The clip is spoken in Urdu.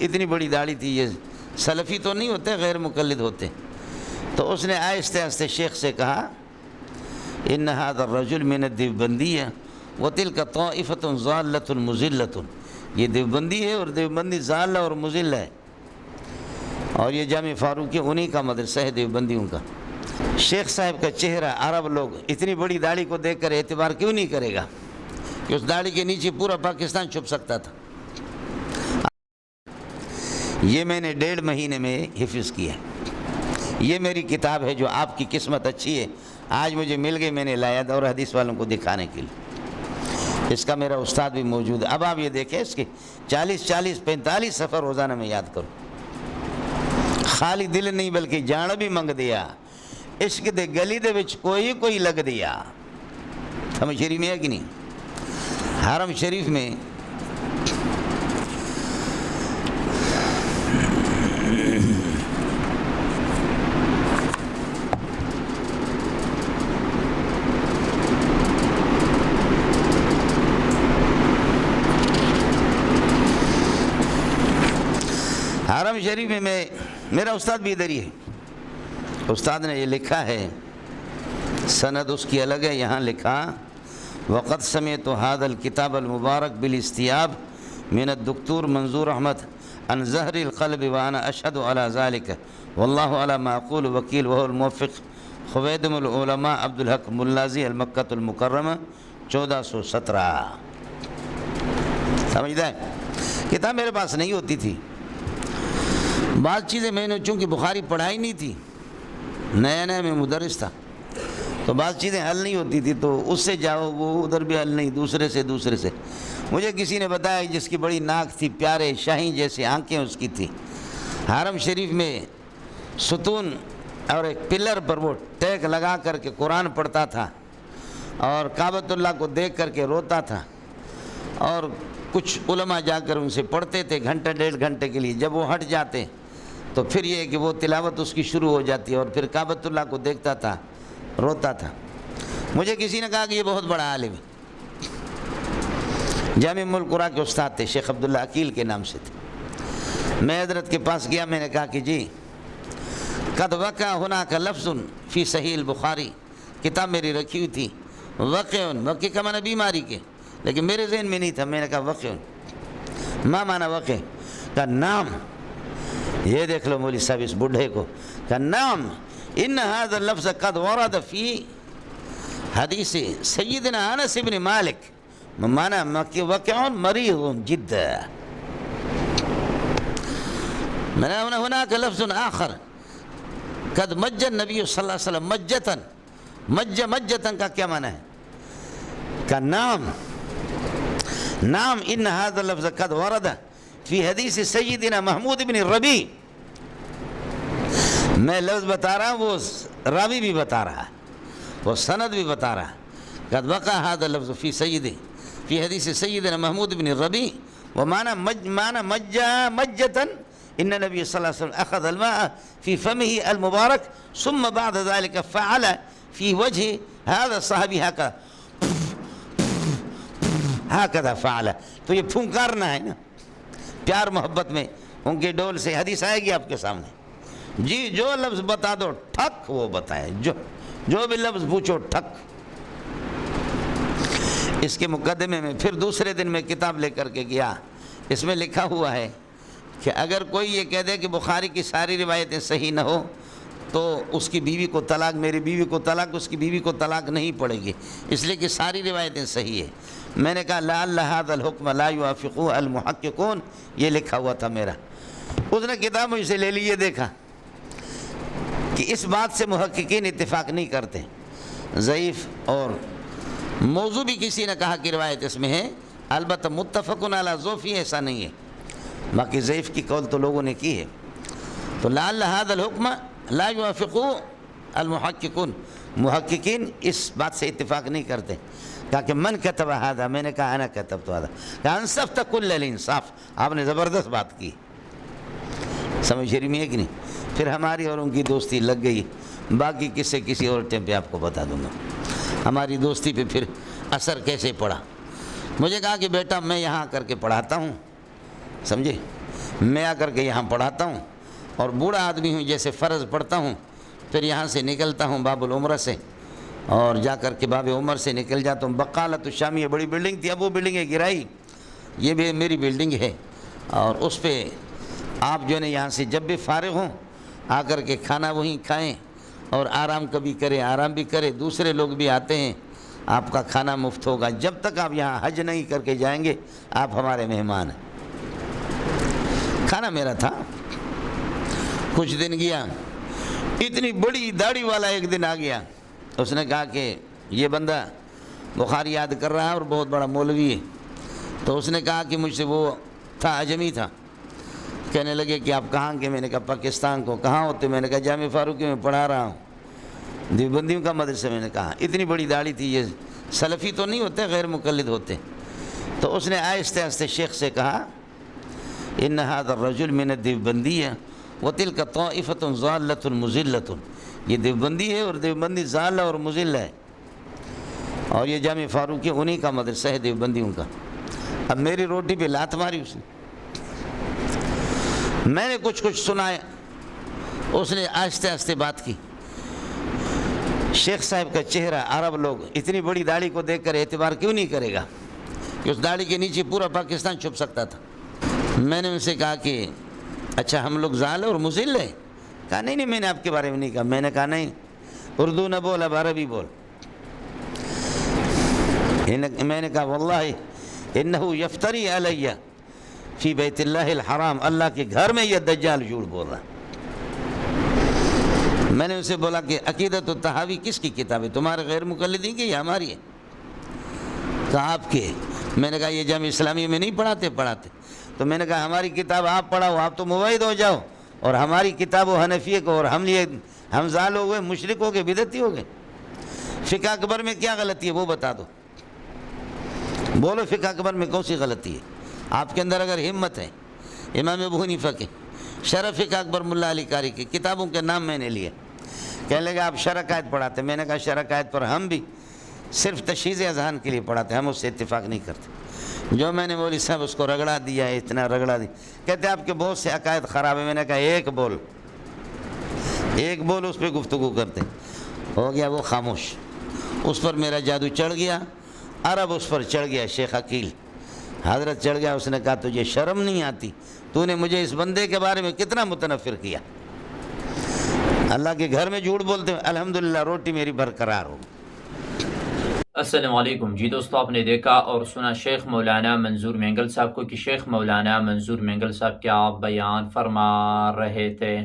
اتنی بڑی داڑھی تھی، یہ سلفی تو نہیں ہوتے، غیر مقلد ہوتے. تو اس نے آہستہ آہستہ شیخ سے کہا ان هذا الرجل من الدیوبندیہ وتلک طائفۃ ضالۃ مضلۃ. یہ دیوبندی ہے اور دیوبندی ضال اور مضل ہے، اور یہ جامع فاروقی انہی کا مدرسہ ہے دیوبندیوں کا. شیخ صاحب کا چہرہ عرب لوگ اتنی بڑی داڑھی کو دیکھ کر اعتبار کیوں نہیں کرے گا کہ اس داڑھی کے نیچے پورا پاکستان چھپ سکتا تھا. یہ میں نے 1.5 مہینے میں حفظ کیا. یہ میری کتاب ہے جو آپ کی قسمت اچھی ہے، آج مجھے مل گئی، میں نے لایا اور حدیث والوں کو دکھانے کے لیے. اس کا میرا استاد بھی موجود ہے. اب آپ یہ دیکھیں اس کے 40-45 صفحہ روزانہ میں یاد کروں. خالی دل نہیں بلکہ جان بھی منگ دیا. عشق دے گلی دے وچ کوئی لگ دیا. حرم شریف میں ہے کہ نہیں؟ حرم شریف میں میرا استاد بھی ادھر ہی ہے. استاد نے یہ لکھا ہے، سند اس کی الگ ہے. یہاں لکھا وقد سمعت هذا الكتاب المبارك بالاستياب من الدكتور منظور احمد عن زهر القلب وانا اشهد على ذلك والله على ما اقول وكيل وهو الموفق خویدم العلماء عبد الحق ملازی المکۃ المکرمہ 1417. سمجھتا ہے؟ کتاب میرے پاس نہیں ہوتی تھی. بعض چیزیں میں نے چونکہ بخاری پڑھائی نہیں تھی، نیا میں مدرس تھا، تو بعض چیزیں حل نہیں ہوتی تھی، تو اس سے جاؤ وہ ادھر بھی حل نہیں، دوسرے سے. مجھے کسی نے بتایا جس کی بڑی ناک تھی، پیارے شاہین جیسے آنکھیں اس کی تھی، حرم شریف میں ستون اور ایک پلر پر وہ ٹیک لگا کر کے قرآن پڑھتا تھا اور کعبۃ اللہ کو دیکھ کر کے روتا تھا. اور کچھ علماء جا کر ان سے پڑھتے تھے 1.5 گھنٹے کے لیے. جب وہ ہٹ جاتے تو پھر یہ کہ وہ تلاوت اس کی شروع ہو جاتی اور پھر کعبۃ اللہ کو دیکھتا تھا، روتا تھا. مجھے کسی نے کہا کہ یہ بہت بڑا عالم ہے. جامع ام القریٰ کے استاد تھے، شیخ عبداللہ عقیل کے نام سے تھے. میں حضرت کے پاس گیا، میں نے کہا کہ جی قد وقع هناك لفظ فی صحیح البخاری. کتاب میری رکھی ہوئی تھی. وقع کا معنی بیماری کے، لیکن میرے ذہن میں نہیں تھا. میں نے کہا وقع ما معنی وقع کا نام. یہ دیکھ لو مولوی صاحب اس بڈھے کو کا نام. ان هذا اللفظ قد ورد فی حدیث سیدنا انس بن مالک معنی وقع مریض جدا. هناك لفظ آخر قد مج النبی صلی اللہ علیہ وسلم مجتن. مجتن کا کیا معنی ہے؟ کا نام ان هذا اللفظ قد ورد فی حدیث سیدنا محمود بن ربی. میں لفظ بتا رہا ہوں، وہ راوی بھی بتا رہا ہے، وہ سند بھی بتا رہا ہے. قد وقع هذا اللفظ فی حدیث سیدنا محمود بن ربی ومعنى مجتن ان نبی صلی اللہ علیہ وسلم اخذ الماء فی فمه المبارک ثم بعد ذلك فعل فی وجه هذا الصحابی هكذا فعل. تو یہ پھونکارنا ہے نا، پیار محبت میں ان کے ڈول سے. حدیث آئے گی آپ کے سامنے. جی جو لفظ بتا دو ٹھک وہ بتائیں، جو بھی لفظ پوچھو ٹھک. اس کے مقدمے میں پھر دوسرے دن میں کتاب لے کر کے گیا. اس میں لکھا ہوا ہے کہ اگر کوئی یہ کہہ دے کہ بخاری کی ساری روایتیں صحیح نہ ہو تو اس کی بیوی کو طلاق، میری بیوی کو طلاق، اس کی بیوی کو طلاق نہیں پڑے گی، اس لیے کہ ساری روایتیں صحیح ہے. میں نے کہا لعل هذا الحکم لا يوافقه المحققون. یہ لکھا ہوا تھا میرا. اس نے کتاب مجھ سے لے لی. یہ دیکھا کہ اس بات سے محققین اتفاق نہیں کرتے. ضعیف اور موضوع بھی کسی نے کہا کہ روایت اس میں ہے، البتہ متفقن علی ضعفی ایسا نہیں ہے. باقی ضعیف کی قول تو لوگوں نے کی ہے. تو لعل هذا الحکم لا يوافقه المحققون. محققین اس بات سے اتفاق نہیں کرتے. کہا کہ من کتب هذا. میں نے کہا انا کتبت هذا. کہا انصفت کل الانصاف. آپ نے زبردست بات کی. سمجھ رہی میں ہے کہ نہیں؟ پھر ہماری اور ان کی دوستی لگ گئی. باقی قصے کسی اور ٹائم پہ آپ کو بتا دوں گا. ہماری دوستی پہ پھر اثر کیسے پڑا. مجھے کہا کہ بیٹا میں یہاں کر کے پڑھاتا ہوں، سمجھے، میں آ کر کے یہاں پڑھاتا ہوں اور بوڑھا آدمی ہوں، جیسے فرض پڑھتا ہوں، پھر یہاں سے نکلتا ہوں باب العمرہ سے اور جا کر کے باب عمر سے نکل جاتا ہوں۔ بقالۃ الشام یہ بڑی بلڈنگ تھی، اب وہ بلڈنگ ہے گرائی، یہ بھی میری بلڈنگ ہے، اور اس پہ آپ جو ہے یہاں سے جب بھی فارغ ہوں آ کر کے کھانا وہیں کھائیں اور آرام کبھی کریں، آرام بھی کریں، دوسرے لوگ بھی آتے ہیں، آپ کا کھانا مفت ہوگا، جب تک آپ یہاں حج نہیں کر کے جائیں گے آپ ہمارے مہمان ہیں۔ کھانا میرا تھا۔ کچھ دن گیا، اتنی بڑی داڑھی والا ایک دن آ گیا، اس نے کہا کہ یہ بندہ بخاری یاد کر رہا ہے اور بہت بڑا مولوی ہے، تو اس نے کہا کہ مجھ سے وہ تھا، اجمی تھا، کہنے لگے کہ آپ کہاں کے؟ میں نے کہا پاکستان کو۔ کہاں ہوتے؟ میں نے کہا جامع فاروقی میں پڑھا رہا ہوں، دیوبندیوں کا مدرسہ۔ میں نے کہا اتنی بڑی داڑھی تھی، یہ سلفی تو نہیں ہوتے، غیر مقلد ہوتے۔ تو اس نے آہستہ آہستہ شیخ سے کہا ان هذا الرجل من الدیوبندیہ وتلك طائفة ضالة مضلة، یہ دیوبندی ہے اور دیوبندی ضال اور مضل ہے، اور یہ جامع فاروقی انہی کا مدرسہ ہے دیوبندیوں کا۔ اب میری روٹی پہ لات ماری اس نے، میں نے کچھ سنایا، اس نے آہستہ آہستہ بات کی۔ شیخ صاحب کا چہرہ، عرب لوگ اتنی بڑی داڑھی کو دیکھ کر اعتبار کیوں نہیں کرے گا کہ اس داڑھی کے نیچے پورا پاکستان چھپ سکتا تھا۔ میں نے ان سے کہا کہ اچھا ہم لوگ ضال اور مضل ہیں؟ کہا نہیں میں نے آپ کے بارے میں نہیں کہا۔ میں نے کہا نہیں، اردو نہ بول، اب عربی بول۔ میں نے کہا واللہ انہو یفتری علیہ فی بیت اللہ الحرام، اللہ کے گھر میں یہ دجال جھوٹ بول رہا۔ میں نے اسے بولا کہ عقیدۃ الطحاوی کس کی کتاب ہے، تمہارے غیر مقلدین کی یا ہماری ہے؟ کہا آپ کے۔ میں نے کہا یہ جامعہ اسلامی میں نہیں پڑھاتے۔ تو میں نے کہا ہماری کتاب آپ پڑھاؤ، آپ تو موحد ہو جاؤ، اور ہماری کتاب و حنفیہ کو، اور ہم ضال ہو گئے، مشرک ہو گئے، بدعتی ہو گئے۔ فقہ اکبر میں کیا غلطی ہے وہ بتا دو، بولو فقہ اکبر میں کون سی غلطی ہے؟ آپ کے اندر اگر ہمت ہے، امام ابو حنیفہ کے شرح فقہ اکبر ملا علی قاری کی کتابوں کے نام میں نے لیے، کہنے لگے آپ شرح قائد پڑھاتے۔ میں نے کہا شرح قائد پر ہم بھی صرف تشہیز اذہان کے لیے پڑھاتے، ہم اس سے اتفاق نہیں کرتے۔ جو میں نے مولوی صاحب اس کو رگڑا دیا، اتنا رگڑا دیا، کہتے آپ کے بہت سے عقائد خراب ہیں۔ میں نے کہا ایک بول اس پہ گفتگو کرتے۔ ہو گیا وہ خاموش، اس پر میرا جادو چڑھ گیا، عرب اس پر چڑھ گیا، شیخ عقیل حضرت چڑھ گیا۔ اس نے کہا تجھے شرم نہیں آتی؟ تو نے مجھے اس بندے کے بارے میں کتنا متنفر کیا، اللہ کے گھر میں جھوٹ بولتے ہیں۔ الحمدللہ روٹی میری برقرار ہو۔ السلام علیکم جی دوستو، آپ نے دیکھا اور سنا شیخ مولانا منظور مینگل صاحب کو کہ شیخ مولانا منظور مینگل صاحب کیا بیان فرما رہے تھے۔